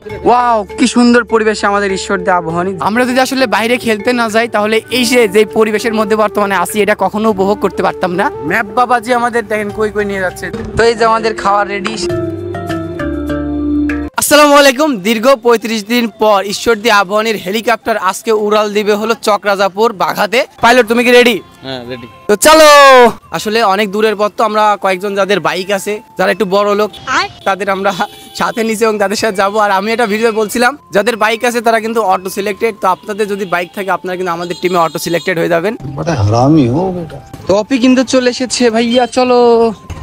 Wow, কি সুন্দর পরিবেশে আমাদের ঈশ্বর দেয়া আবহাওয়া। আমরা যদি আসলে বাইরে খেলতে না যাই তাহলে এই যে পরিবেশের মধ্যে বর্তমানে আসি এটা কখনো উপভোগ করতে পারতাম না। ম্যাপ বাবাজি আমাদের দেখেন কই কই নিয়ে যাচ্ছে। তো এই যে আমাদের খাওয়ার রেডি। আসসালামু আলাইকুম। দীর্ঘ 35 দিন পর ঈশ্বরদী আবাহনীর হেলিকপ্টার আজকে উড়াল দিবে হলো চকরাজাপুর বাঘাতে। পাইলট তুমি কি রেডি? হ্যাঁ রেডি। তো চলো। আসলে অনেক দূরের পথ, তো আমরা কয়েকজন যাদের বাইক আছে, যারা একটু বড় লোক, তাদের আমরা সাথে নিচে এবং তাদের সাথে যাবো। আর আমি একটা ভিডিও বলছিলাম যাদের বাইক আছে তারা কিন্তু অটো সিলেক্টেড। তো আপনাদের যদি বাইক থাকে আপনারা কিন্তু আমাদের টিমে অটো সিলেক্টেড হয়ে যাবেন। তো অপি কিন্তু চলে এসেছে ভাইয়া, চলো।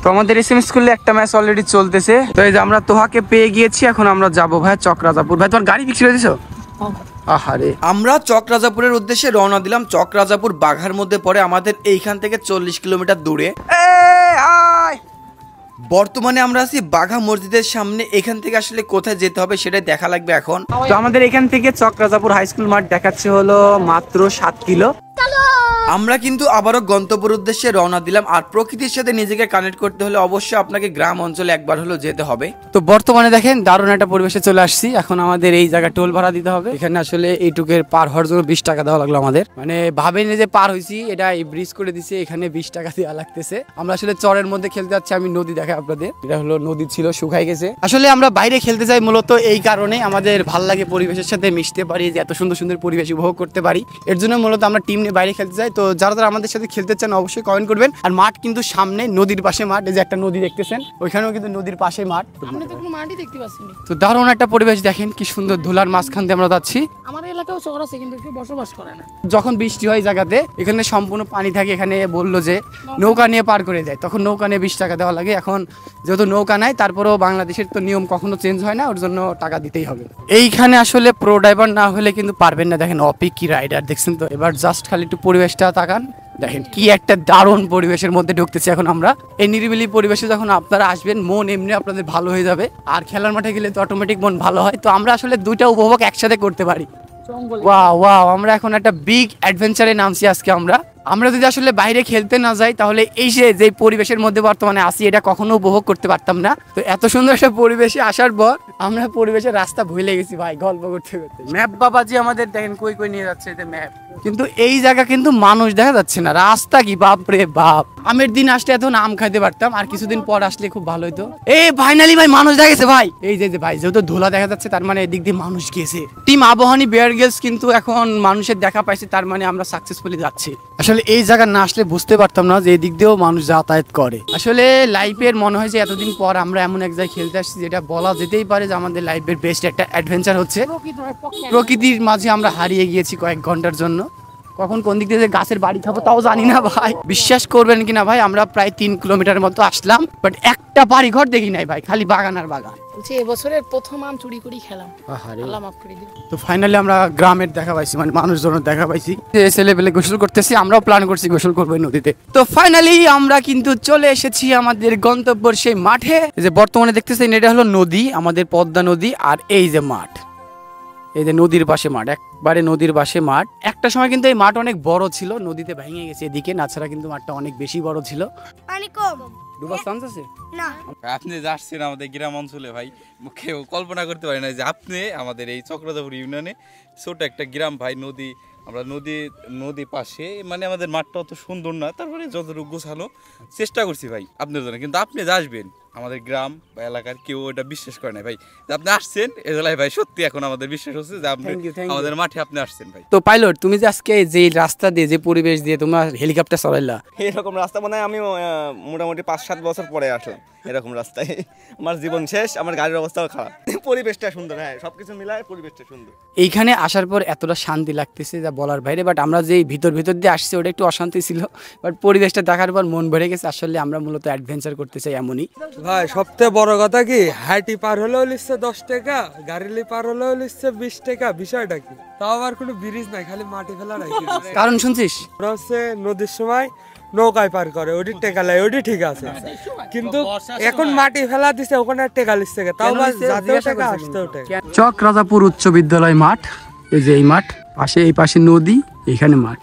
তো আমাদের এসএম স্কুলে একটা ম্যাচ অলরেডি চলতেছে। তো এই যে আমরা তোহাকে পেয়ে গিয়েছি, এখন আমরা যাবো ভাই চকরাজাপুর। ভাই তোমার গাড়ি বিক্রি করে দিছো? আহারে, আমরা চকরাজাপুরের উদ্দেশ্যে রওনা দিলাম। চকরাজাপুর বাঘার মধ্যে পড়ে, আমাদের এইখান থেকে 40 কিলোমিটার দূরে। বর্তমানে আমরা আছি বাঘা মসজিদের সামনে। এখান থেকে আসলে কোথায় যেতে হবে সেটাই দেখা লাগবে এখন। তো আমাদের এখান থেকে চকরাজাপুর হাই স্কুল মাঠ দেখাচ্ছে হলো মাত্র 7 কিলো। আমরা কিন্তু আবারও গন্তব্যের উদ্দেশ্যে রওনা দিলাম। আর প্রকৃতির সাথে নিজেকে কানেক্ট করতে হলে অবশ্যই আপনাকে গ্রাম অঞ্চলে একবার হলেও যেতে হবে। তো বর্তমানে দেখেন দারুণ একটা পরিবেশে চলে আসছি। এখন আমাদের এই জায়গা টোল ভাড়া দিতে হবে। এখানে আসলে এইটুকের পার হওয়ার জন্য 20 টাকা দেওয়া লাগলো আমাদের। মানে ভাবেন যে পার হয়েছি, এটা এই ব্রিজ করে দিছে, এখানে 20 টাকা দেওয়া লাগতেছে। আমরা আসলে চরের মধ্যে খেলতে যাচ্ছি। আমি নদী দেখাই আপনাদের। এটা হলো নদী ছিল, শুকাই গেছে। আসলে আমরা বাইরে খেলতে যাই মূলত এই কারণে, আমাদের ভাল লাগে পরিবেশের সাথে মিশতে পারি, যে এত সুন্দর সুন্দর পরিবেশ উপভোগ করতে পারি। এর জন্য মূলত আমরা টিম নিয়ে বাইরে খেলতে যাই। তো যারা যারা আমাদের সাথে খেলতে চান অবশ্যই কমেন্ট করবেন। আর মাঠ কিন্তু সামনে, নদীর পাশে মাঠ। এই যে একটা নদী দেখতেছেন, ওইখানেও কিন্তু নদীর পাশে মাঠ। আমরা তো কোনো মাঠই দেখতে পাচ্ছি না। তো দারুণ একটা পরিবেশ দেখেন, কি সুন্দর ধুলার মাঝখান দিয়ে আমরা যাচ্ছি। আমাদের এলাকাও শহর আছে কিন্তু কেউ বসবাস করে না। যখন বৃষ্টি হয় জায়গাতে, এখানে সম্পূর্ণ পানি থাকে। এখানে বললো যে নৌকা নিয়ে পার করে যায়, তখন নৌকা নিয়ে 20 টাকা দেওয়া লাগে। এখন যেহেতু নৌকা নাই, তারপরেও বাংলাদেশের তো নিয়ম কখনো চেঞ্জ হয় না, ওর জন্য টাকা দিতেই হবে। এইখানে আসলে প্রো ড্রাইভার না হলে কিন্তু পারবেন না। দেখেন অপি কি রাইডার দেখছেন তো। এবার জাস্ট খালি একটু পরিবেশটা তাকান, দেখেন কি একটা দারুণ পরিবেশের মধ্যে ঢুকতেছি এখন আমরা। এই নিরিবিলি পরিবেশে যখন আপনারা আসবেন, মন এমনি আপনাদের ভালো হয়ে যাবে। আর খেলার মাঠে গেলে তো অটোমেটিক মন ভালো হয়। তো আমরা আসলে দুইটা উপভোগ একসাথে করতে পারি। ওয়াও, আমরা এখন একটা বিগ অ্যাডভেঞ্চারে নামছি আজকে আমরা যদি আসলে বাইরে খেলতে না যাই তাহলে এই যে পরিবেশের মধ্যে বর্তমানে আসি এটা কখনো উপভোগ করতে পারতাম না। তো এত সুন্দর একটা পরিবেশে আসার পর আমরা পরিবেশের রাস্তা ভুলে গেছি ভাই, গল্প করতে করতে। ম্যাপ বাবাজি আমাদের দেখেন কই কই নিয়ে যাচ্ছে, এটা ম্যাপ। কিন্তু এই জায়গা কিন্তু মানুষ দেখা যাচ্ছে না, রাস্তা কি বাপ রে বাপ। আমের দিন আসলে এত আম খাইতে পারতাম, আর কিছুদিন পর আসলে খুব ভালো হতো। এই ফাইনালি ভাই মানুষ দেখেছে ভাই। এই যে ভাই, যেহেতু ধুলা দেখা যাচ্ছে তার মানে এদিক দিয়ে মানুষ গিয়েছে। টিম আবাহনী বেয়ার গেলস কিন্তু এখন মানুষের দেখা পাইছে, তার মানে আমরা সাকসেসফুলি যাচ্ছি। আসলে এই জায়গা না আসলে বুঝতে পারতাম না যে এদিক দিয়েও মানুষ যাতায়াত করে। আসলে লাইফের মনে হয় যে এতদিন পর আমরা এমন এক জায়গায় খেলতে আসছি যেটা বলা যেতেই পারে যে আমাদের লাইফের বেস্ট একটা অ্যাডভেঞ্চার হচ্ছে। প্রকৃতির মাঝে আমরা হারিয়ে গিয়েছি কয়েক ঘন্টার জন্য। কখন কোন দিক দিয়ে গাছের বাড়ি খাবো তাও জানি না ভাই। বিশ্বাস করবেন কিনা ভাই, আমরা প্রায় 3 কিলোমিটার মতো আসলাম, বাট একটা বাড়ি ঘর দেখি নাই ভাই, খালি বাগান আর বাগান। এবছরের প্রথম আম চুরি করে খেলাম, আল্লাহ মাফ করে দিন। তো ফাইনালি আমরা গ্রামের দেখা পাইছি, মানে মানুষজনের দেখা পাইছি। ছেলেবেলে গোসল করতেছি, আমরাও প্ল্যান করছি গোসল করবো নদীতে। তো ফাইনালি আমরা কিন্তু চলে এসেছি আমাদের গন্তব্যের সেই মাঠে। যে বর্তমানে দেখতেছেন এটা হলো নদী, আমাদের পদ্মা নদী। আর এই যে মাঠ, এই যে নদীর পাশে মাঠ, একবারে নদীর পাশে মাঠ। একটা সময় কিন্তু এই মাঠ অনেক বড় ছিল, নদীতে ভেঙে গেছে এদিকে, না ছাড়া কিন্তু মাঠটা অনেক বেশি বড় ছিল। পানি কম, ডুবার চান্স আছে না। আপনি যাচ্ছেন আমাদের গ্রাম অঞ্চলে ভাই, কেউ কল্পনা করতে পারে না যে আপনি আমাদের এই চক্রাজাপুর ইউনিয়নে ছোট একটা গ্রাম ভাই। নদী, আমরা নদী পাশে, মানে আমাদের মাঠটা অত সুন্দর না, তারপরে যতটুকু গোছানো চেষ্টা করছি ভাই আপনার জন্য। কিন্তু আপনি যে আসবেন আমাদের গ্রাম বা এলাকার কেউ এটা বিশ্বাস করে না ভাই যে আপনি আসছেন এজলায় ভাই। সত্যি এখন আমাদের বিশ্বাস হচ্ছে যে আপনি আমাদের মাঠে আপনি আসছেন ভাই। তো পাইলট, তুমি যে আজকে যে রাস্তা দিয়ে, যে পরিবেশ দিয়ে তোমার হেলিকপ্টার চলাইলা, এরকম রাস্তা মনে হয় আমি মোটামুটি 5-7 বছর পরে আসলাম এরকম রাস্তায়। আমার জীবন শেষ, আমার গাড়ির অবস্থাও খারাপ। পরিবেশটা সুন্দর, হ্যাঁ সবকিছু মিলায় পরিবেশটা সুন্দর। এইখানে আসার পর এতটা শান্তি লাগতেছে যা বলার বাইরে। বাট আমরা যে ভিতর দিয়ে আসছি ওটা একটু অশান্তি ছিল, বাট পরিবেশটা দেখার পর মন ভরে গেছে। আসলে আমরা মূলত অ্যাডভেঞ্চার করতে চাই এমনই ভাই। সবথেকে বড় কথা কি, হাইটি পার হলেও লিখছে 10 টাকা, গাড়ি পার হলেও লিখছে 20 টাকা। বিষয়টা কি, তাও আবার কোনো ব্রিজ নাই, খালি মাটি ফেলা রাখি। কারণ শুনছিস, ওরা হচ্ছে নদীর সময় নৌকায় পার করে, ওটি টেকা লাই, ওটি ঠিক আছে। কিন্তু এখন মাটি ফেলা দিছে, ওখানে টেকা লিখছে, তাও জাতীয় টাকা আসতেও টাকা। চকরাজাপুর উচ্চ বিদ্যালয় মাঠ, এই যে এই মাঠ, পাশে এই পাশে নদী, এইখানে মাঠ।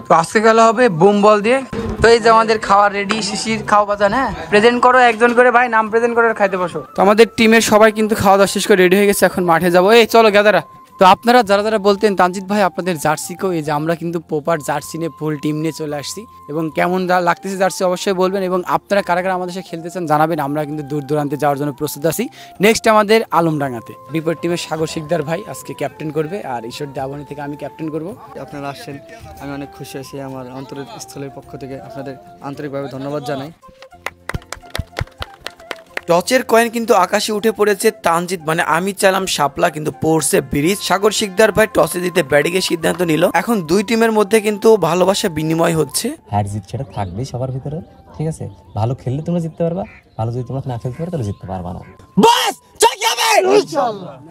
তো আজকে খেলা হবে বুম বল দিয়ে। তো তো এই যে আমাদের খাওয়া রেডি, শিশির খাওয়া বাজান। হ্যাঁ, প্রেজেন্ট করো একজন করে ভাই, নাম প্রেজেন্ট করে খাইতে বসো। তো আমাদের টিমের সবাই কিন্তু খাওয়া দাওয়া শেষ করে রেডি হয়ে গেছে, এখন মাঠে যাবো। এই চলো গাদারা। তো আপনারা যারা যারা বলতেন তানজিৎ ভাই আপনাদের জার্সিকেও, এই যে আমরা কিন্তু প্রপার জার্সি নিয়ে ফুল টিম নিয়ে চলে আসছি, এবং কেমন লাগতেছে জার্সি অবশ্যই বলবেন, এবং আপনারা কারা কারা আমাদের সাথে খেলতে চান জানাবেন। আমরা কিন্তু দূর দূরান্তে যাওয়ার জন্য প্রস্তুত আছি। নেক্সট আমাদের আলমডাঙ্গাতে বিপরীত টিমের সাগর শিকদার ভাই আজকে ক্যাপ্টেন করবে, আর ঈশ্বর দাবনি থেকে আমি ক্যাপ্টেন করব। আপনারা আসছেন, আমি অনেক খুশি আছি। আমার অন্তরস্থলের পক্ষ থেকে আপনাদের আন্তরিকভাবে ধন্যবাদ জানাই। টচের কয়েন কিন্তু আকাশে উঠে পড়েছে। তানজিৎ মানে আমি চাইলাম শাপলা, কিন্তু পড়ছে ব্রিজ। সাগর শিকদার ভাই টসে জিতে ব্যাটিং এর সিদ্ধান্ত নিল। এখন দুই টিমের মধ্যে কিন্তু ভালোবাসা বিনিময় হচ্ছে। হ্যার জিত সেটা থাকবেই সবার ভিতরে, ঠিক আছে? ভালো খেললে তোমরা জিততে পারবা, ভালো যদি তোমরা না খেলতে পারো তাহলে জিততে পারবা না।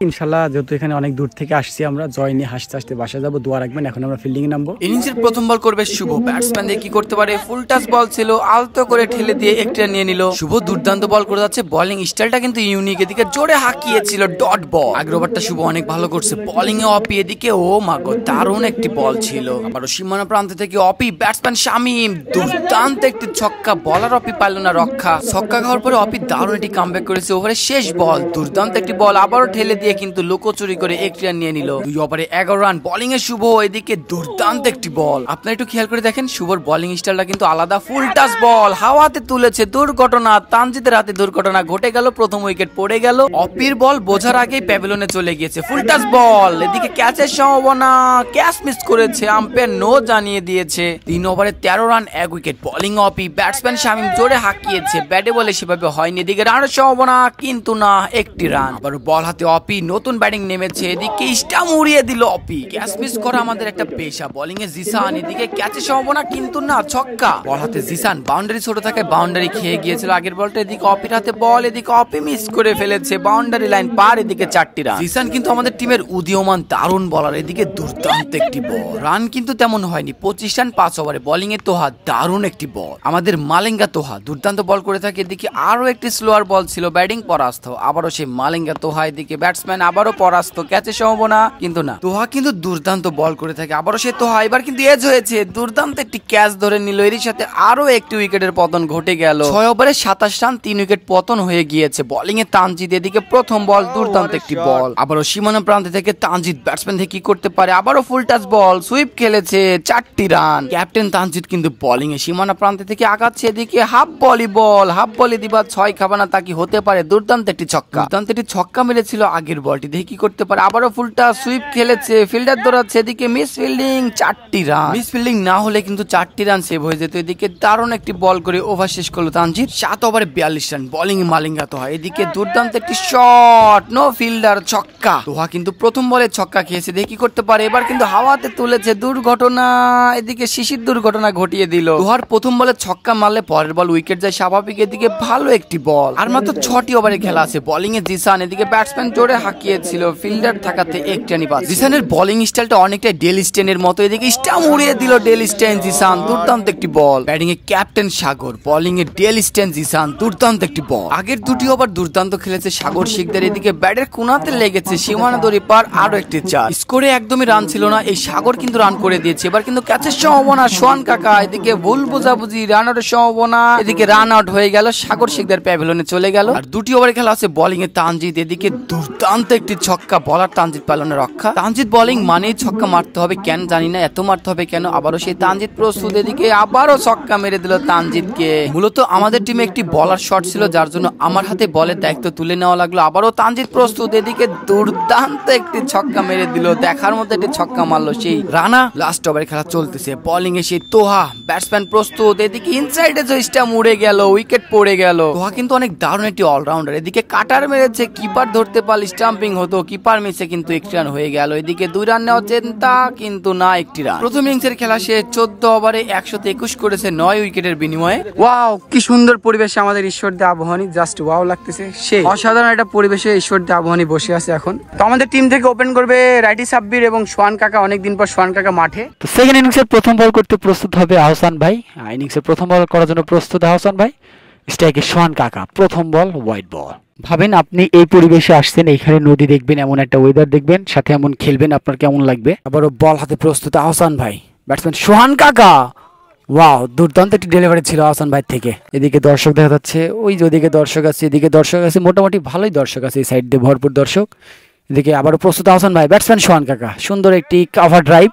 ইনশাল্লাহ যেহেতু এখানে অনেক দূর থেকে আসছি, আমরা জয় নিয়ে হাসতে হাসতে বাসা যাবো। দোয়া রাখবেন। এখন আমরা ফিল্ডিং এ নামবো। ইনিংসের প্রথম বল করবে শুভ। ব্যাটসম্যান দিয়ে কি করতে পারে? ফুল টাচ বল ছিল, আলতো করে ঠেলে দিয়ে একটা নিয়ে নিল। শুভ দুর্দান্ত বল করে যাচ্ছে। বোলিং স্টাইলটা কিন্তু ইউনিক। এদিকে জোরে হাঁকিয়েছিল ডট বল। আগের ওভারটা শুভ অনেক ভালো করছে। বোলিং এ অপি, এদিকে ও মাগো দারুণ একটি বল ছিল। আবারও সীমানা প্রান্ত থেকে অপি, ব্যাটসম্যান শামিম দুর্দান্ত একটি ছক্কা। বলার অপি পারল না রক্ষা। ছক্কা খাওয়ার পরে অপি দারুণ একটি কামব্যাক করেছে। ওভারে শেষ বল দুর্দান্ত একটি বল আবারও ঠেলে দিয়ে কিন্তু লুকোচুরি করে এক রান নিয়ে নিল। 2 ওভারে 11 রান। বোলিং এ শুভ, এদিকে দুর্দান্ত একটি বল। আপনারা একটু খেয়াল করে দেখেন, শুভর বোলিং স্টাইলটা কিন্তু আলাদা। ফুল টাচ বল হাওয়াতে তুলেছে। দুর্ঘটনা, তানজিদের হাতে দুর্ঘটনা ঘটে গেল। প্রথম উইকেট পড়ে গেল। অপির বল বোঝার আগেই প্যাভিলিয়নে চলে গিয়েছে। ফুল টাচ বল, এদিকে ক্যাচের সম্ভাবনা, ক্যাচ মিস করেছে। আম্পায়ার নো জানিয়ে দিয়েছে। 3 ওভারে 13 রান 1 উইকেট। বোলিং অপি, ব্যাটসম্যান শামিম জোরে হাঁকিয়েছে। ব্যাটে বলে সেভাবে হয়নি। এদিকে রানের সম্ভাবনা, কিন্তু না, একটি রান। আবার বল হাতে অপি, নতুন ব্যাটিং নেমেছে। এদিকে স্টাম্প উড়িয়ে দিল অপি। ক্যাচ মিস করা আমাদের একটা পেশা। বোলিং এ জিসান, এদিকে ক্যাচের সম্ভাবনা, কিন্তু না, ছক্কা। বল হাতে জিসান, বাউন্ডারি ছোট থাকে, বাউন্ডারি খেয়ে গিয়েছিল আগের বলটা। এদিকে অপির হাতে বল, এদিকে অপি মিস করে ফেলেছে। বাউন্ডারি লাইন পার, এদিকে 4টি রান। জিসান কিন্তু আমাদের টিমের উদীয়মান দারুণ বলার। এদিকে দুর্দান্ত একটি বল। রান কিন্তু তেমন হয়নি, 25 রান 5 ওভারে। বোলিং এ তোহা দারুণ একটি বল। আমাদের মালেঙ্গা তোহা দুর্দান্ত বল করে থাকে। এদিকে আরো একটি স্লোয়ার বল ছিল, ব্যাটিং পরাস্ত। আবারও সেই মালেঙ্গা তোহা, এদিকে ব্যাটসম্যান আবারও পরাস্ত। ক্যাচের সম্ভাবনা, কিন্তু না। তোহা কিন্তু দুর্দান্ত বল করে থাকে। আবারও সে তোহা, এবার কিন্তু এজ হয়েছে। দুর্দান্ত একটি ক্যাচ ধরে নিল। এর সাথে আরো একটি উইকেটের পতন ঘটে গেল। 6 ওভারে 27 রান, 3 উইকেট পতন হয়ে গিয়েছে। বোলিং এ তানজিদ, এদিকে প্রথম বল, দুর্দান্ত একটি বল। আবারও সীমানা প্রান্ত থেকে তানজিদ, ব্যাটসম্যান থেকে কি করতে পারে? আবারও ফুল টাচ বল, সুইপ খেলেছে, 4টি রান। ক্যাপ্টেন তানজিদ কিন্তু বোলিং এ সীমানা প্রান্ত থেকে আগাচ্ছে। এদিকে হাফ বলি বল, হাফ বলি দিবা 6 খাবানা, তা কি হতে পারে? দুর্দান্ত একটি ছক্কা। দুর্দান্ত একটি ছক্কা মেরেছিল আগের বলটি। দেখি কি করতে পারে? আবারও ফুলটা সুইপ খেলেছে, ফিল্ডার দৌড়াচ্ছে। এদিকে মিস ফিল্ডিং, 4টি রান। মিস ফিল্ডিং না হলে কিন্তু 4টি রান সেভ হয়ে যেত। এদিকে দারুণ একটি বল করে ওভার শেষ করলো তানজিদ। 7 ওভারে 42 রান। বোলিং এ মালিঙ্গা তোহা, এদিকে দুর্দান্ত একটি শট, নো ফিল্ডার, ছক্কা। তোহা কিন্তু প্রথম বলে ছক্কা খেয়েছে। দেখি কি করতে পারে? এবার কিন্তু হাওয়াতে তুলেছে, দুর্ঘটনা। এদিকে শিশির দুর্ঘটনা ঘটিয়ে দিল। তোহার প্রথম বলে ছক্কা মারলে পরের বল উইকেট যায় স্বাভাবিক। এদিকে ভালো একটি বল। আর মাত্র 6টি ওভারে খেলা আছে। বোলিং এ জিসান, এদিকে ব্যাটসম্যান জোরে হাঁকিয়েছিল। ফিল্ডার থাকাতে এক রানই পাচ্ছে। জিসানের বোলিং স্টাইলটা অনেকটা ডেল স্টেনের মতো। এদিকে স্টাম্প উড়িয়ে দিল ডেল স্টেন। জিসান দুর্দান্ত একটি বল। ব্যাটিং এ ক্যাপ্টেন সাগর, বোলিং এ ডেল স্টেন জিসান, দুর্দান্ত একটি বল। আগের 2টি ওভার দুর্দান্ত খেলেছে সাগর শিকদার। এদিকে ব্যাটের কোনাতে লেগেছে, সীমানা দড়ি পার, আরো একটি চার। স্কোরে একদমই রান ছিল না, এই সাগর কিন্তু রান করে দিয়েছে। এবার কিন্তু ক্যাচের সম্ভাবনা, সোহান কাকা। এদিকে ভুল বোঝাবুঝি, রান আউটের সম্ভাবনা। এদিকে রান আউট হয়ে গেল, সাগর শিকদার প্যাভিলিয়নে চলে গেল। আর 2টি ওভারে খেলা আছে। বোলিং এ তানজিদ, এদিকে দুর্দান্ত একটি ছক্কা। বলার তানজিদ পারল না রক্ষা। তানজিদ বোলিং মানেই ছক্কা মারতে হবে, কেন জানি না, এত মারতে হবে কেন? আবারও সেই তানজিদ প্রস্তুত। এদিকে আবারও ছক্কা মেরে দিল তানজিদকে। মূলত আমাদের টিমে একটি বলার শট ছিল, যার জন্য আমার হাতে বলের দায়িত্ব তুলে নেওয়া লাগলো। আবারও তানজিদ প্রস্তুত। এদিকে দুর্দান্ত একটি ছক্কা মেরে দিল, দেখার মতো একটি ছক্কা মারলো সেই রানা। লাস্ট ওভারে খেলা চলতেছে। বোলিং এ সেই তোহা, ব্যাটসম্যান প্রস্তুত। এদিকে ইনসাইডে স্টাম্প উড়ে গেল, উইকেট পড়ে গেল। তোহা কিন্তু অনেক দারুণ একটি অলরাউন্ডার। এদিকে কাটার মেরেছে, কিপার ধরতে পারলে স্টাম্পিং হতো, কিপার মিসে কিন্তু 1 রান হয়ে গেল। এদিকে 2 রান নেওয়া চিন্তা, কিন্তু না, 1টি রান। প্রথম ইনিংসের খেলা সে 14 ওভারে 121 করেছে 9 উইকেটের বিনিময়ে। ওয়াও, কি সুন্দর পরিবেশে আমাদের ঈশ্বরদী আবাহনী, জাস্ট ওয়াও লাগতেছে। সে অসাধারণ একটা পরিবেশে ঈশ্বরদী আবাহনী বসে আছে এখন। তো আমাদের টিম থেকে ওপেন করবে রাইটি সাব্বির এবং সোহান কাকা। অনেকদিন পর সোহান কাকা মাঠে। তো সেকেন্ড ইনিংসের প্রথম বল করতে প্রস্তুত হবে আহসান ভাই। ইনিংসের প্রথম বল করার জন্য প্রস্তুত আহসান ভাই। স্ট্রাইকে সোহান কাকা, প্রথম বল হোয়াইট বল। ভাবেন আপনি এই পরিবেশে আসছেন, এইখানে নদী দেখবেন, এমন একটা ওয়েদার দেখবেন, সাথে এমন খেলবেন, আপনার কেমন লাগবে? আবারও বল হাতে প্রস্তুত আহসান ভাই। ব্যাটসম্যান সোহান কাকা, ওয়াও, দুর্দান্ত একটি ডেলিভারি ছিল আহসান ভাই থেকে। এদিকে দর্শক দেখা যাচ্ছে, ওই যে ওদিকে দর্শক আছে, এদিকে দর্শক আছে, মোটামুটি ভালোই দর্শক আছে, এই সাইড দিয়ে ভরপুর দর্শক। এদিকে আবারও প্রস্তুত আহসান ভাই, ব্যাটসম্যান সোহান কাকা, সুন্দর একটি কাভার ড্রাইভ,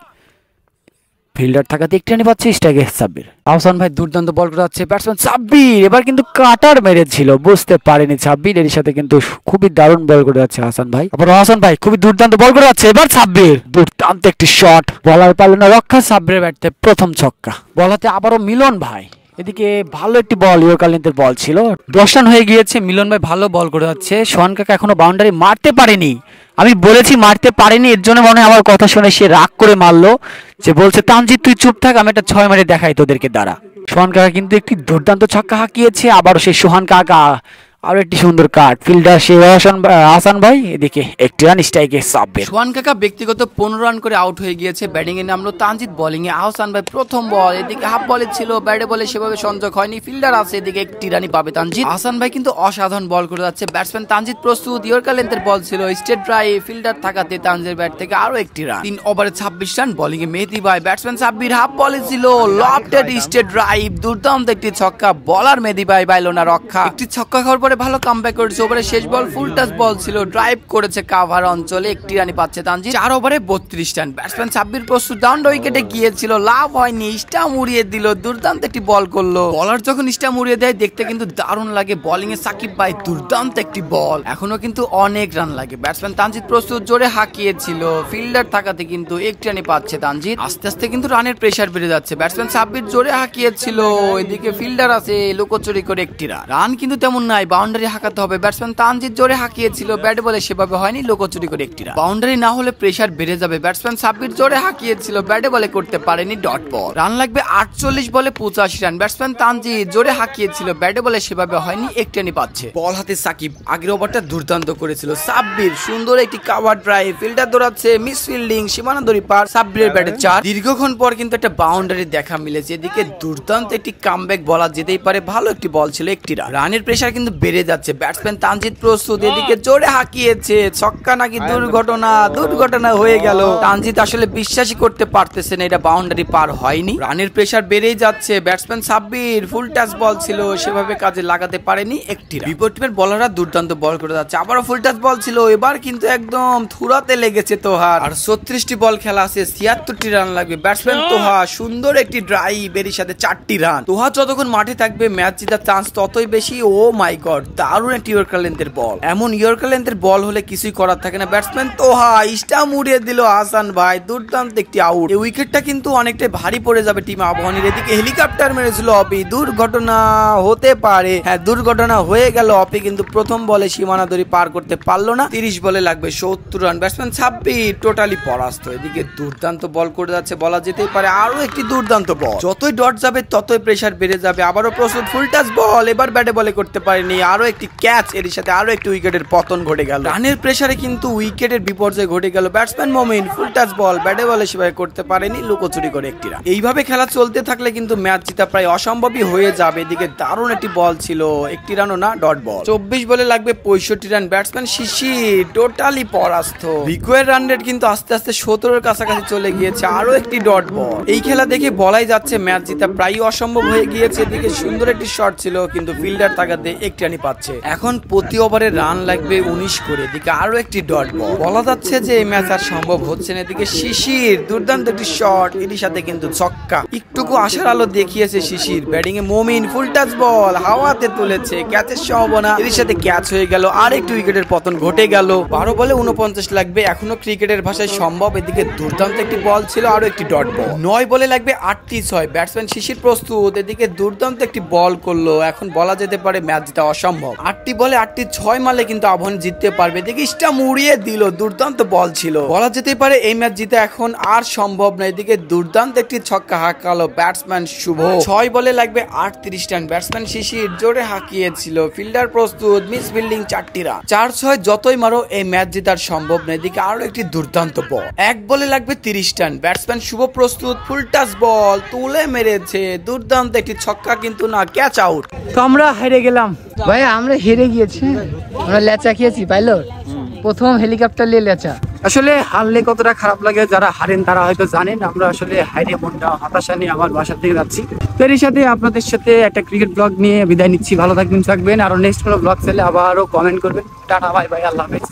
ফিল্ডার থাকাতে একটি রানি পাচ্ছে স্ট্রাইকে সাব্বির। আহসান ভাই দুর্দান্ত বল করে যাচ্ছে, ব্যাটসম্যান সাব্বির এবার কিন্তু কাটার মেরেছিল, বুঝতে পারেনি সাব্বির, এর সাথে কিন্তু খুবই দারুণ বল করে যাচ্ছে আহসান ভাই। আবার আহসান ভাই খুবই দুর্দান্ত বল করে যাচ্ছে, এবার সাব্বির দুর্দান্ত একটি শট, বলার পারল না রক্ষা, সাব্বিরের ব্যাটে প্রথম ছক্কা। বল হাতে আবারও মিলন ভাই, এদিকে ভালো একটি বল, ইয়র্কার লেন্থের বল ছিল, 10 রান হয়ে গিয়েছে। মিলন ভাই ভালো বল করে যাচ্ছে, সোহান কাকা এখনো বাউন্ডারি মারতে পারেনি, আমি বলেছি মারতে পারেনি, এর জন্য মনে হয় আমার কথা শুনে সে রাগ করে মারলো, যে বলছে তানজিৎ তুই চুপ থাক, আমি একটা 6 মারে দেখাই তোদেরকে দ্বারা। সোহান কাকা কিন্তু একটি দুর্দান্ত ছক্কা হাঁকিয়েছে, আবারও সেই সোহান কাকা আরো একটি সুন্দর কাট, ফিল্ডার সে আহসান ভাই, এদিকে একটি রান স্ট্রাইকে সাব্বির। সোহান কাকা ব্যক্তিগত 15 রান করে আউট হয়ে গিয়েছে। ব্যাটিং এ নামলো তানজিৎ, বোলিং এ আহসান ভাই প্রথম বল, এদিকে হাফ বলে ছিল, ব্যাটে বলে সেভাবে সংযোগ হয়নি, ফিল্ডার আছে, এদিকে একটি রানই পাবে তানজিৎ। আহসান ভাই কিন্তু অসাধারণ বল করে যাচ্ছে, ব্যাটসম্যান তানজিৎ প্রস্তুত, ইয়র্কার লেন্থের বল ছিল, স্ট্রেট ড্রাইভ, ফিল্ডার থাকাতে তানজিৎ ব্যাট থেকে আরো একটি রান। 3 ওভারে 26 রান, বোলিং এ মেহেদী ভাই, ব্যাটসম্যান সাব্বির, হাফ বলে ছিল, লফটেড স্ট্রেট ড্রাইভ, দুর্দান্ত একটি ছক্কা, বলার মেহেদী ভাই পাইল না রক্ষা, একটি ছক্কা খাওয়ার পরে ভালো কামব্যাক করেছে। ওভারে শেষ বল ফুল টাচ বল ছিল, ড্রাইভ করেছে কাভার অঞ্চলে, একটি রানই পাচ্ছে তানজিৎ। 4 ওভারে 32 রান, ব্যাটসম্যান সাব্বির প্রস্তুত, ডাউন উইকেটে গিয়েছিল, লাভ হয়নি, স্টাম্প উড়িয়ে দিল, দুর্দান্ত একটি বল করলো। বলার যখন স্টাম্প উড়িয়ে দেয় দেখতে কিন্তু দারুণ লাগে। বোলিং এ সাকিব ভাই, দুর্দান্ত একটি বল, এখনো কিন্তু অনেক রান লাগে। ব্যাটসম্যান তানজিৎ প্রস্তুত, জোরে হাঁকিয়েছিল, ফিল্ডার থাকাতে কিন্তু একটি রানই পাচ্ছে তানজিৎ। আস্তে আস্তে কিন্তু রানের প্রেসার বেড়ে যাচ্ছে, ব্যাটসম্যান সাব্বির জোরে হাঁকিয়েছিল, এদিকে ফিল্ডার আছে, লুকোচুরি করে একটি রান। রান কিন্তু তেমন নাই, বাউন্ডারি হাঁকাতে হবে। ব্যাটসম্যান তানজিৎ জোরে হাঁকিয়েছিল, ব্যাট বলে সেভাবে হয়নি, লুকোচুরি করে একটি রান। বাউন্ডারি না হলে প্রেসার বেড়ে যাবে। ব্যাটসম্যান সাব্বির জোরে হাঁকিয়েছিল, ব্যাটে বলে করতে পারেনি, ডট বল। রান লাগবে 48 বলে 85 রান। ব্যাটসম্যান তানজিৎ জোরে হাঁকিয়েছিল, ব্যাটে বলে সেভাবে হয়নি, একটি রানই পাচ্ছে। বল হাতে সাকিব, আগের ওভারটা দুর্দান্ত করেছিল। সাব্বির সুন্দর একটি কাভার ড্রাইভ, ফিল্ডার দৌড়াচ্ছে, মিস ফিল্ডিং, সীমানা দড়ি পার, সাব্বিরের ব্যাটে 4। দীর্ঘক্ষণ পর কিন্তু একটা বাউন্ডারি দেখা মিলেছে, এদিকে দুর্দান্ত একটি কামব্যাক বলা যেতেই পারে, ভালো একটি বল ছিল, একটি রান। রানের প্রেসার কিন্তু বেড়ে যাচ্ছে। ব্যাটসম্যান তানজিৎ প্রস্তুত, এদিকে জোরে হাঁকিয়েছে, ছক্কা নাকি দুর্ঘটনা হয়ে গেল। তানজিৎ আসলে বিশ্বাসই করতে পারতেছে না এটা বাউন্ডারি পার হয়নি। রানের প্রেসার বেড়েই যাচ্ছে। ব্যাটসম্যান সাব্বির ফুল টাচ বল ছিল, সেভাবে কাজে লাগাতে পারেনি, একটি রান। বিপরীত টিমের বলাররা দুর্দান্ত বল করে যাচ্ছে, আবারও ফুল টাচ বল ছিল, এবার কিন্তু একদম থুরাতে লেগেছে তোহার। আর 36টি বল খেলা আছে, 76টি রান লাগবে। ব্যাটসম্যান তোহা সুন্দর একটি ড্রাইভ, এর সাথে 4টি রান। তোহা যতক্ষণ মাঠে থাকবে ম্যাচ জেতার চান্স ততই বেশি। ও মাই গড, দারুণ একটি ইয়র্কার লেন্থের বল, এমন ইয়র্কার লেন্থের বল হলে কিছুই করার থাকে না। ব্যাটসম্যান তোহা স্টাম্প উড়িয়ে দিল আহসান ভাই, দুর্দান্ত একটি আউট। এই উইকেটটা কিন্তু অনেকটাই ভারী পড়ে যাবে টিম আবাহনীর। এদিকে হেলিকপ্টার মেরেছিল অপি, দুর্ঘটনা হতে পারে, হ্যাঁ দুর্ঘটনা হয়ে গেল। অপি কিন্তু প্রথম বলে সীমানা দড়ি পার করতে পারলো না। 30 বলে লাগবে 70 রান। ব্যাটসম্যান সাব্বির টোটালি পরাস্ত। এদিকে দুর্দান্ত বল করে যাচ্ছে, বলা যেতেই পারে আরো একটি দুর্দান্ত বল। যতই ডট যাবে ততই প্রেসার বেড়ে যাবে। আবারও প্রস্তুত, ফুল টাচ বল, এবার ব্যাটে বলে করতে পারেনি, আরো একটি ক্যাচ, এর সাথে আরো একটি উইকেটের পতন ঘটে গেল। রানের প্রেসারে কিন্তু উইকেটের বিপর্যয় ঘটে গেল। ব্যাটসম্যান মোমিন ফুল টাচ বল, ব্যাটে বলে সেভাবে করতে পারেনি, লুকোচুরি করে একটি রান। এইভাবে খেলা চলতে থাকলে কিন্তু ম্যাচ জিতা প্রায় অসম্ভবই হয়ে যাবে। এদিকে দারুণ একটি বল ছিল, একটি রানও না, ডট বল। 24 বলে লাগবে 65 রান। ব্যাটসম্যান শিশির টোটালি পরাস্ত। রিকোয়ার্ড রান রেট কিন্তু আস্তে আস্তে 17 এর কাছাকাছি চলে গিয়েছে, আরো একটি ডট বল। এই খেলা দেখে বলাই যাচ্ছে ম্যাচ জিতা প্রায় অসম্ভব হয়ে গিয়েছে। এদিকে সুন্দর একটি শট ছিল, কিন্তু ফিল্ডার থাকাতে একটি রানই পাচ্ছে। এখন প্রতি ওভারে রান লাগবে 19 করে। এদিকে আরো একটি ডট বল, বলা যাচ্ছে যে এই ম্যাচ আর সম্ভব হচ্ছে না। এদিকে শিশির দুর্দান্ত একটি শট, এর সাথে কিন্তু ছক্কা, একটুকু আশার আলো দেখিয়েছে শিশির। ব্যাটিং এ মোমিন ফুল টাচ বল হাওয়াতে তুলেছে, ক্যাচের সম্ভাবনা, এর সাথে ক্যাচ হয়ে গেল, আর একটি উইকেটের পতন ঘটে গেল। 12 বলে 49 লাগবে, এখনো ক্রিকেটের ভাষায় সম্ভব। এদিকে দুর্দান্ত একটি বল ছিল, আরো একটি ডট বল। 9 বলে লাগবে 38। ব্যাটসম্যান শিশির প্রস্তুত, এদিকে দুর্দান্ত একটি বল করলো, এখন বলা যেতে পারে ম্যাচ জিতা অসম্ভব। 8টি বলে 8টি 6 মারলে কিন্তু আবাহনী জিততে পারবে। এদিকে স্টাম্প উড়িয়ে দিল, দুর্দান্ত বল ছিল, বলা যেতে পারে এই ম্যাচ জিতা এখন আর সম্ভব না। এদিকে দুর্দান্ত একটি ছক্কা হাঁকালো ব্যাটসম্যান শুভ। 6 বলে লাগবে 38 রান। ব্যাটসম্যান শিশির জোরে হাঁকিয়েছিল, ফিল্ডার প্রস্তুত, মিস ফিল্ডিং, 4টি রান। 4-6 যতই মারো এই ম্যাচ জেতার সম্ভব না। এদিকে আরো একটি দুর্দান্ত বল, 1 বলে লাগবে 30 রান। ব্যাটসম্যান শুভ প্রস্তুত, ফুল টাচ বল তুলে মেরেছে, দুর্দান্ত একটি ছক্কা, কিন্তু না, ক্যাচ আউট। তো আমরা হেরে গেলাম ভাই, আমরা হেরে গিয়েছি, আমরা লেচা খেয়েছি পাইলো, প্রথম হেলিকপ্টার নিয়ে লেচা। আসলে হারলে কতটা খারাপ লাগে, যারা হারেন তারা হয়তো জানেন। আমরা আসলে হাইরে মনটা হতাশা নিয়ে আমার বাসা থেকে যাচ্ছি। তো এর সাথে আপনাদের সাথে একটা ক্রিকেট ব্লগ নিয়ে বিদায় নিচ্ছি। ভালো থাকবেন, আরো নেক্সট কোনো ব্লগ চাইলে আবারও কমেন্ট করবেন। টাটা, বাই বাই, আল্লাহ হাফেজ।